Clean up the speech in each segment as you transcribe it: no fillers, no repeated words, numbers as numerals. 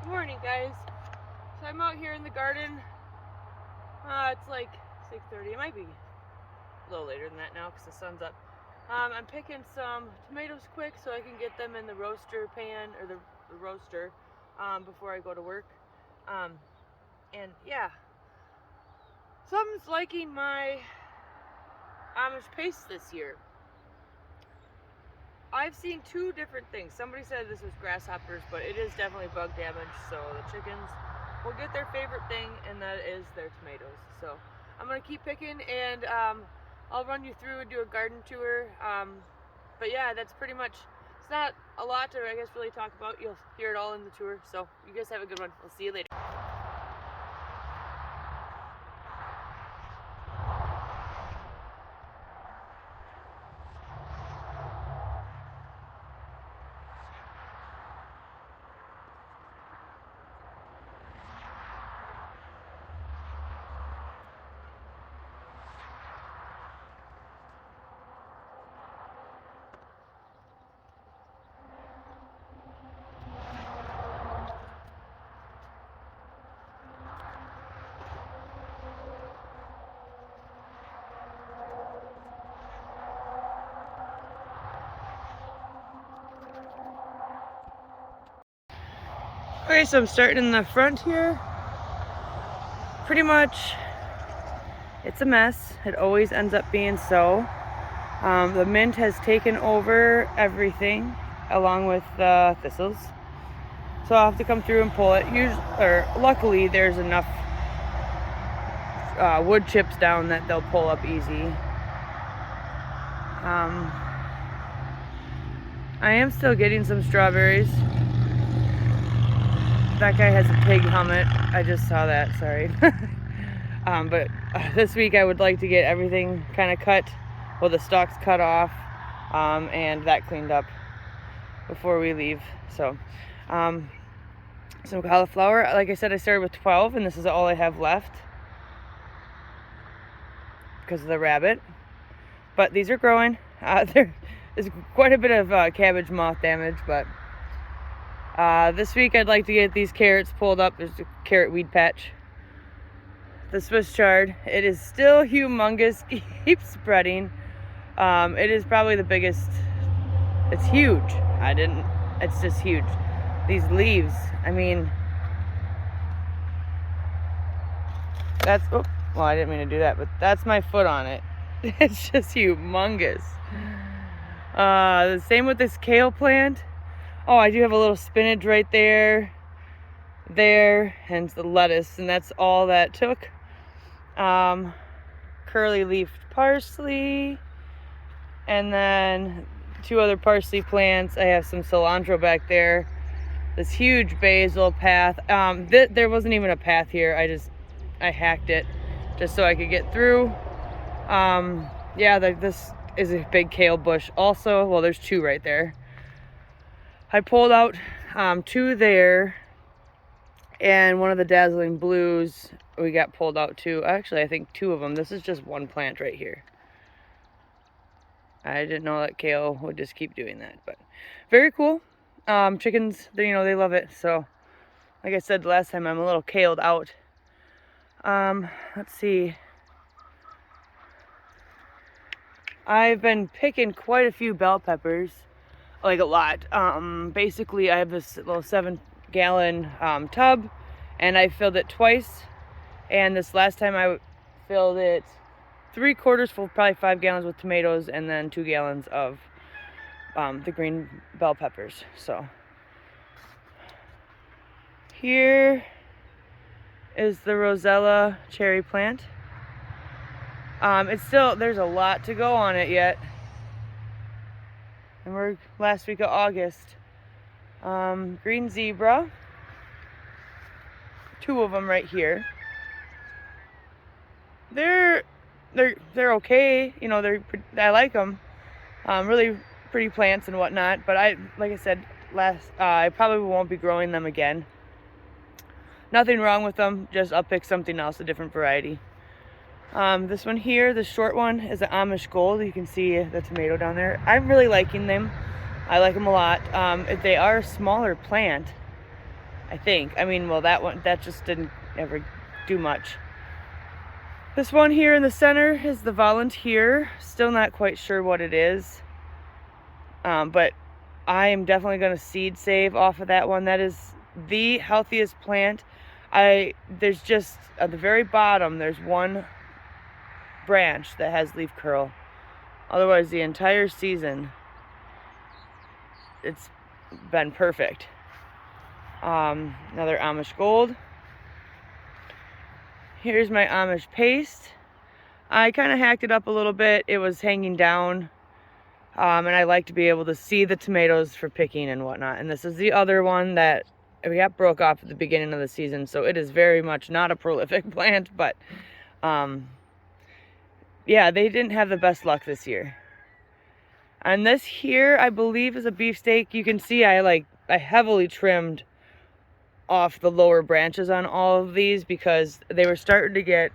Good morning, guys. So I'm out here in the garden. It's like 6:30. It might be a little later than that now because the sun's up. I'm picking some tomatoes quick so I can get them in the roaster pan or the roaster before I go to work. And yeah, someone's liking my Amish paste this year. I've seen two different things. Somebody said this was grasshoppers, but it is definitely bug damage. So the chickens will get their favorite thing, and that is their tomatoes. So I'm gonna keep picking, and I'll run you through and do a garden tour. But yeah, that's pretty much. It's not a lot to, I guess, really talk about. You'll hear it all in the tour. So you guys have a good one. We'll see you later. Okay, so I'm starting in the front here. Pretty much, it's a mess. It always ends up being so. The mint has taken over everything along with the thistles. So I'll have to come through and pull it. Luckily, there's enough wood chips down that they'll pull up easy. I am still getting some strawberries. That guy has a pig helmet. I just saw that, sorry. But this week I would like to get everything kind of cut, well, the stalks cut off, and that cleaned up before we leave. So, some cauliflower. Like I said, I started with 12, and this is all I have left because of the rabbit. But these are growing. There is quite a bit of cabbage moth damage, but this week I'd like to get these carrots pulled up. There's a carrot weed patch. The Swiss chard, it is still humongous, keeps spreading. It is probably the biggest. It's huge. It's just huge. These leaves, I mean, well, I didn't mean to do that, but that's my foot on it. It's just humongous. The same with this kale plant. Oh, I do have a little spinach right there, and the lettuce, and that's all that took. Curly leafed parsley, and then 2 other parsley plants. I have some cilantro back there. This huge basil path. There wasn't even a path here. I hacked it just so I could get through. Yeah, this is a big kale bush also. Well, there's 2 right there. I pulled out 2 there, and one of the dazzling blues we got pulled out too. Actually, I think 2 of them. This is just 1 plant right here. I didn't know that kale would just keep doing that, but very cool. Chickens, they love it. So, like I said last time, I'm a little kaled out. Let's see. I've been picking quite a few bell peppers, like a lot. Basically, I have this little 7-gallon tub, and I filled it twice. And this last time I filled it 3/4 full, probably 5 gallons with tomatoes, and then 2 gallons of the green bell peppers. So here is the Rosella cherry plant. There's a lot to go on it yet. And we're last week of August. Green zebra. 2 of them right here. They're okay. I like them. Really pretty plants and whatnot. But like I said I probably won't be growing them again. Nothing wrong with them. Just I'll pick something else, a different variety. This one here, the short one, is an Amish Gold. You can see the tomato down there. I'm really liking them. I like them a lot. They are a smaller plant, I think. I mean, well, that just didn't ever do much. This one here in the center is the Volunteer. Still not quite sure what it is. But I am definitely going to seed save off of that one. That is the healthiest plant. There's just, at the very bottom, there's one branch that has leaf curl. Otherwise, the entire season, it's been perfect. Another Amish Gold. Here's my Amish Paste. I kind of hacked it up a little bit. It was hanging down. And I like to be able to see the tomatoes for picking and whatnot. And this is the other one that we got broke off at the beginning of the season. So it is very much not a prolific plant, but yeah, they didn't have the best luck this year. And this here, I believe, is a beefsteak. You can see I heavily trimmed off the lower branches on all of these because they were starting to get,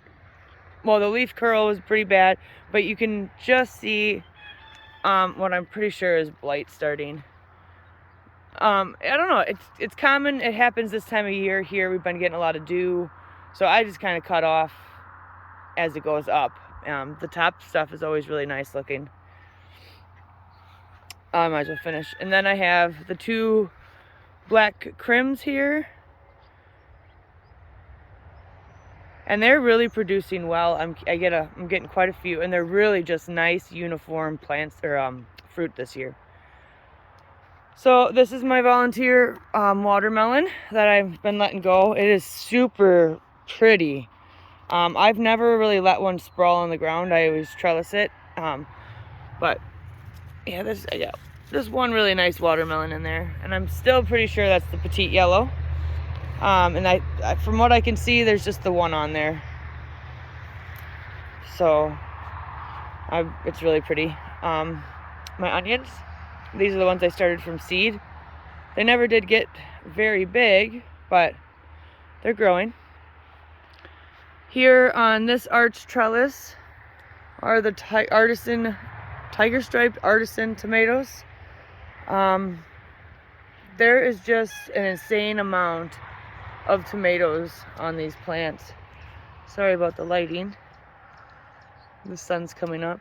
well, the leaf curl was pretty bad, but you can just see what I'm pretty sure is blight starting. I don't know, it's common, it happens this time of year here. We've been getting a lot of dew, so I just kind of cut off as it goes up. The top stuff is always really nice looking. I might as well finish. And then I have the two black crims here. And they're really producing well. I'm getting quite a few, and they're really just nice uniform plants or fruit this year. So this is my Volunteer watermelon that I've been letting go. It is super pretty. I've never really let one sprawl on the ground. I always trellis it. But yeah, there's one really nice watermelon in there, and I'm still pretty sure that's the Petite Yellow. And I from what I can see, there's just the one on there. So it's really pretty. My onions, these are the ones I started from seed. They never did get very big, but they're growing. Here on this arch trellis are the tiger striped artisan tomatoes. There is just an insane amount of tomatoes on these plants. Sorry about the lighting. The sun's coming up.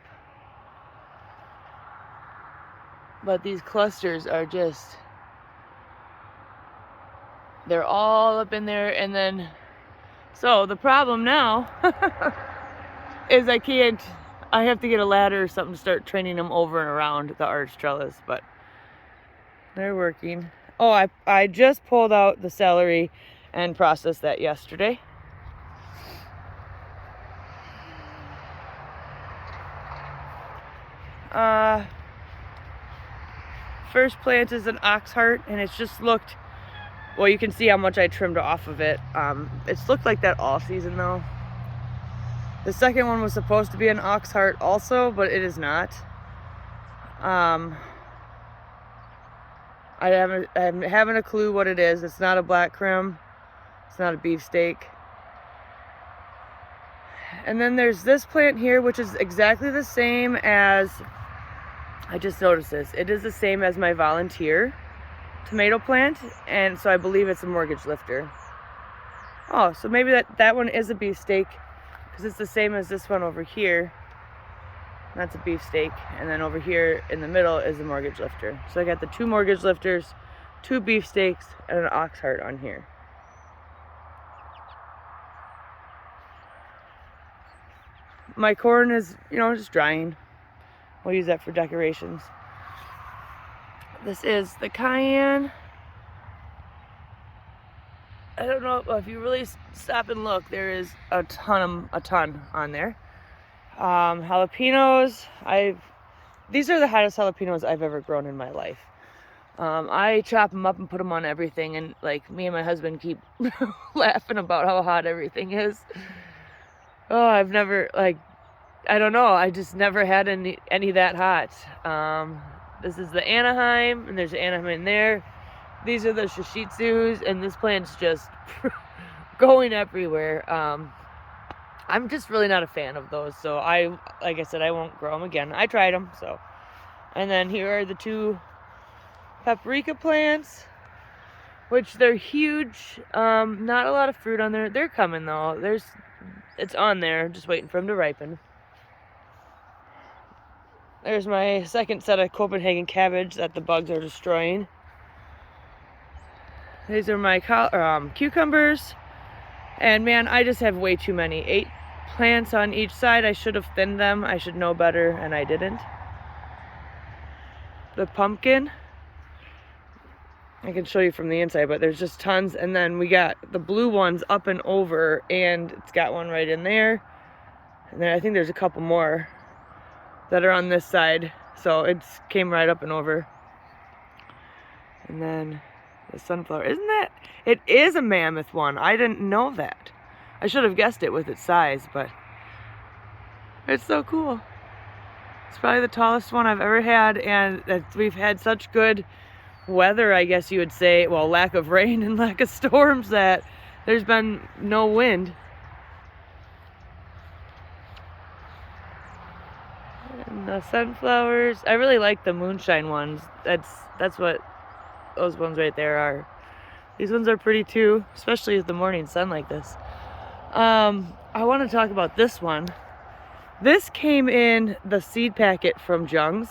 But these clusters are just, they're all up in there. And then, so the problem now is I have to get a ladder or something to start training them over and around the arch trellis, but they're working. Oh, I just pulled out the celery and processed that yesterday. First plant is an ox heart, and it's just looked, well, you can see how much I trimmed off of it. It's looked like that all season though. The second one was supposed to be an ox heart also, but it is not. I haven't a clue what it is. It's not a black crim. It's not a beefsteak. And then there's this plant here, which is exactly the same as, I just noticed this. It is the same as my Volunteer tomato plant, and so I believe it's a mortgage lifter. Oh, so maybe that one is a beefsteak, because it's the same as this one over here. That's a beefsteak, and then over here in the middle is a mortgage lifter. So I got the two mortgage lifters, two beefsteaks, and an ox heart on here. My corn is, just drying. We'll use that for decorations. This is the cayenne. I don't know if you really stop and look, there is a ton on there. Jalapenos, these are the hottest jalapenos I've ever grown in my life. I chop them up and put them on everything, and me and my husband keep laughing about how hot everything is. Oh, I've never, I don't know, I just never had any that hot. This is the Anaheim, and there's an Anaheim in there. These are the Shishitsus, and this plant's just going everywhere. I'm just really not a fan of those, so like I said, I won't grow them again. I tried them, so. And then here are the two paprika plants. which they're huge. Not a lot of fruit on there. They're coming though. It's on there, just waiting for them to ripen. There's my second set of Copenhagen cabbage that the bugs are destroying. These are my cucumbers. And man, I just have way too many. 8 plants on each side. I should have thinned them. I should know better, and I didn't. The pumpkin, I can show you from the inside, but there's just tons. And then we got the blue ones up and over, and it's got one right in there. And then I think there's a couple more that are on this side. So it came right up and over. And then the sunflower, it is a mammoth one. I didn't know that. I should have guessed it with its size, but it's so cool. It's probably the tallest one I've ever had, and we've had such good weather, I guess you would say, well, lack of rain and lack of storms, that there's been no wind. And the sunflowers, I really like the moonshine ones. That's what those ones right there are. These ones are pretty too, especially with the morning sun like this. I want to talk about this one. This came in the seed packet from Jung's.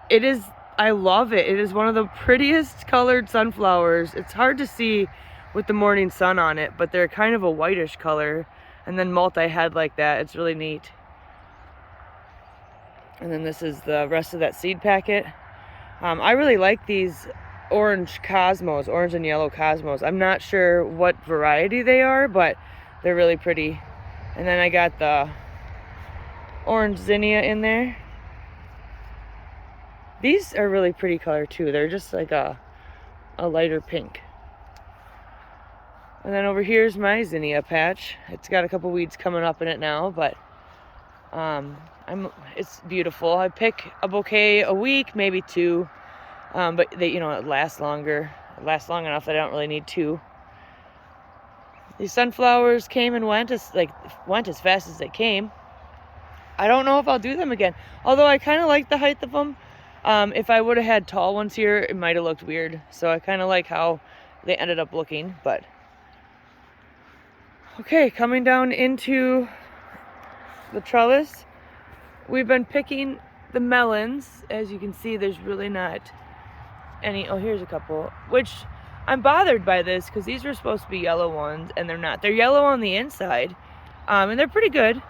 I love it. It is one of the prettiest colored sunflowers. It's hard to see with the morning sun on it, but they're kind of a whitish color, and then multi-head like that. It's really neat. And then this is the rest of that seed packet. I really like these orange cosmos, orange and yellow cosmos. I'm not sure what variety they are, but they're really pretty. And then I got the orange zinnia in there. These are really pretty color too. They're just like a lighter pink. And then over here's my zinnia patch. It's got a couple weeds coming up in it now, but it's beautiful. I pick a bouquet a week, maybe 2. But they, it lasts longer. It lasts long enough that I don't really need 2. These sunflowers came and went as fast as they came. I don't know if I'll do them again. Although I kind of like the height of them. If I would have had tall ones here, it might have looked weird. So I kind of like how they ended up looking. But okay, coming down into the trellis, we've been picking the melons. As you can see, there's really not any. Oh, here's a couple, which I'm bothered by this because these were supposed to be yellow ones and they're not. They're yellow on the inside, and they're pretty good.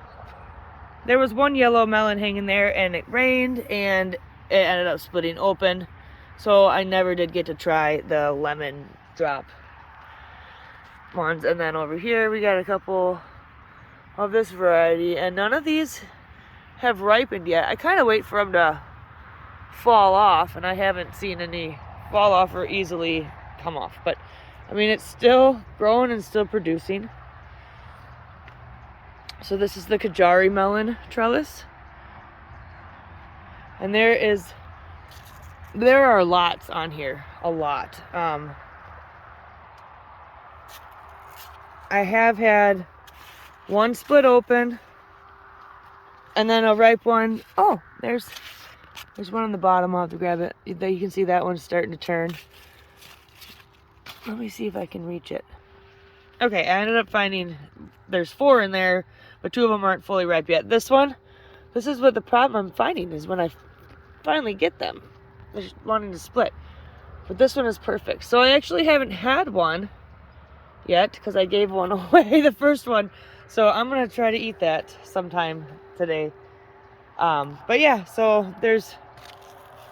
There was one yellow melon hanging there, and it rained and it ended up splitting open, so I never did get to try the lemon drop ones. And then over here we got a couple of this variety, and none of these have ripened yet. I kind of wait for them to fall off, and I haven't seen any fall off or easily come off. But I mean, it's still growing and still producing. So this is the Kajari melon trellis, and there are lots on here, a lot. I have had one split open, and then a ripe one. Oh, there's one on the bottom. I'll have to grab it. You can see that one's starting to turn. Let me see if I can reach it. Okay, I ended up finding there's 4 in there, but 2 of them aren't fully ripe yet. This is what the problem I'm finding is when I finally get them, they're just wanting to split. But this one is perfect. So I actually haven't had one yet because I gave one away, the first one. So I'm going to try to eat that sometime today. But yeah, so there's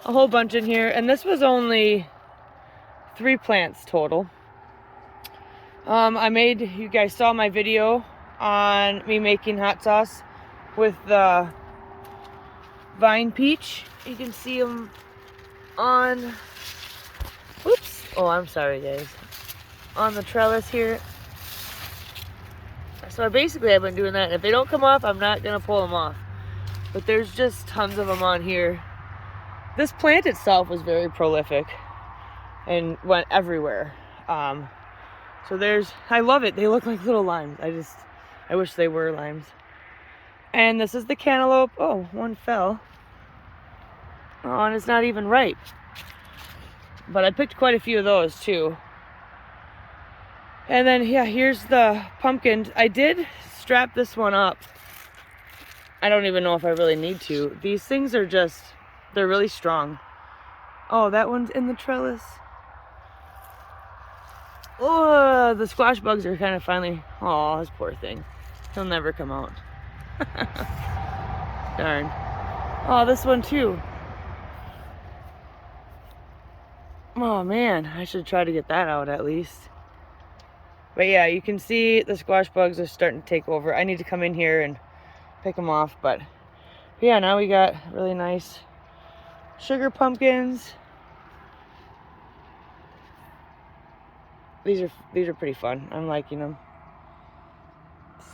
a whole bunch in here, and this was only 3 plants total. You guys saw my video on me making hot sauce with the vine peach. You can see them on, whoops, oh, I'm sorry guys, on the trellis here. So I've been doing that, and if they don't come off, I'm not gonna pull them off. But there's just tons of them on here. This plant itself was very prolific and went everywhere. So I love it. They look like little limes. I wish they were limes. And this is the cantaloupe. Oh, one fell. Oh, and it's not even ripe. But I picked quite a few of those too. And then, yeah, here's the pumpkins. I did strap this one up. I don't even know if I really need to. These things are just, they're really strong. Oh, that one's in the trellis. Oh, the squash bugs are kind of finally, oh, this poor thing. He'll never come out. Darn. Oh, this one too. Oh man, I should try to get that out at least. But yeah, you can see the squash bugs are starting to take over. I need to come in here and pick them off, but yeah, now we got really nice sugar pumpkins. These are pretty fun. I'm liking them.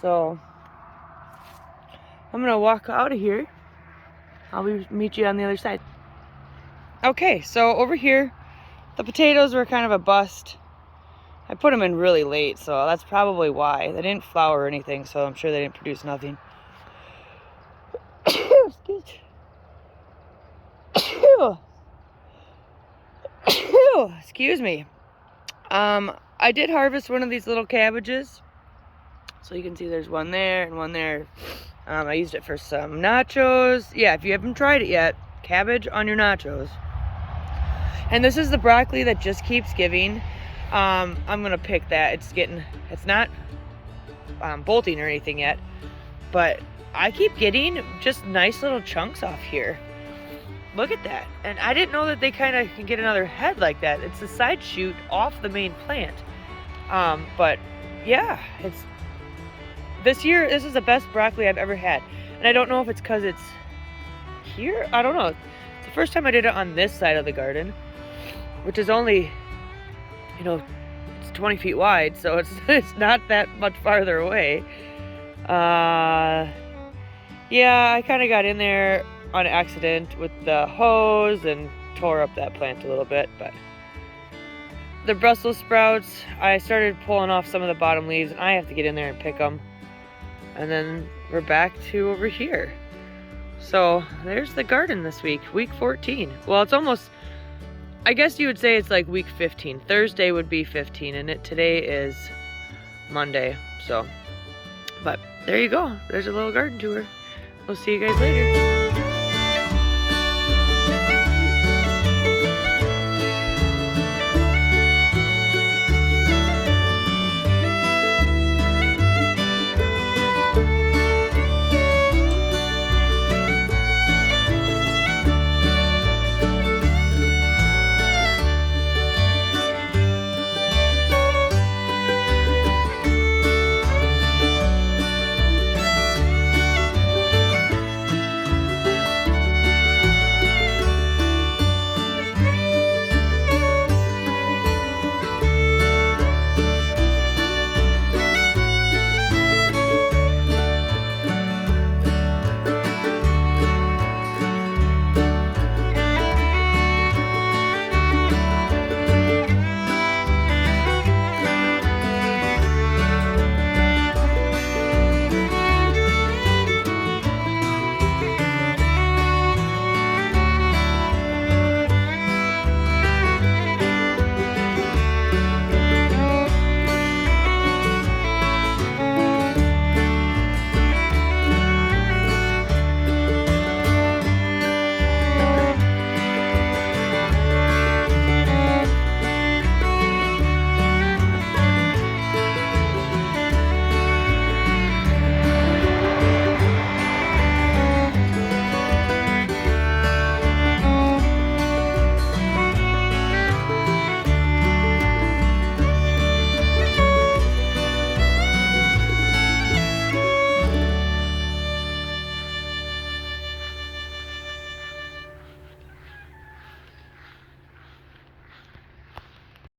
So I'm gonna walk out of here. I'll meet you on the other side. Okay, so over here, the potatoes were kind of a bust. I put them in really late, so that's probably why. They didn't flower or anything, so I'm sure they didn't produce nothing. Excuse me. I did harvest one of these little cabbages. So you can see there's one there and one there. I used it for some nachos. Yeah, if you haven't tried it yet, cabbage on your nachos. And this is the broccoli that just keeps giving. I'm gonna pick that. It's not bolting or anything yet, but I keep getting just nice little chunks off here. Look at that. And I didn't know that they kind of can get another head like that. It's a side shoot off the main plant. But yeah, this year, this is the best broccoli I've ever had. And I don't know if it's because it's here. I don't know. It's the first time I did it on this side of the garden, which is only, you know, it's 20 feet wide, so it's not that much farther away. Yeah, I kind of got in there on accident with the hose and tore up that plant a little bit, but the Brussels sprouts, I started pulling off some of the bottom leaves, and I have to get in there and pick them. And then we're back to over here. So there's the garden this week, week 14. Well, it's almost, I guess you would say it's like week 15. Thursday would be 15, and today is Monday. So, but there you go. There's a little garden tour. We'll see you guys later.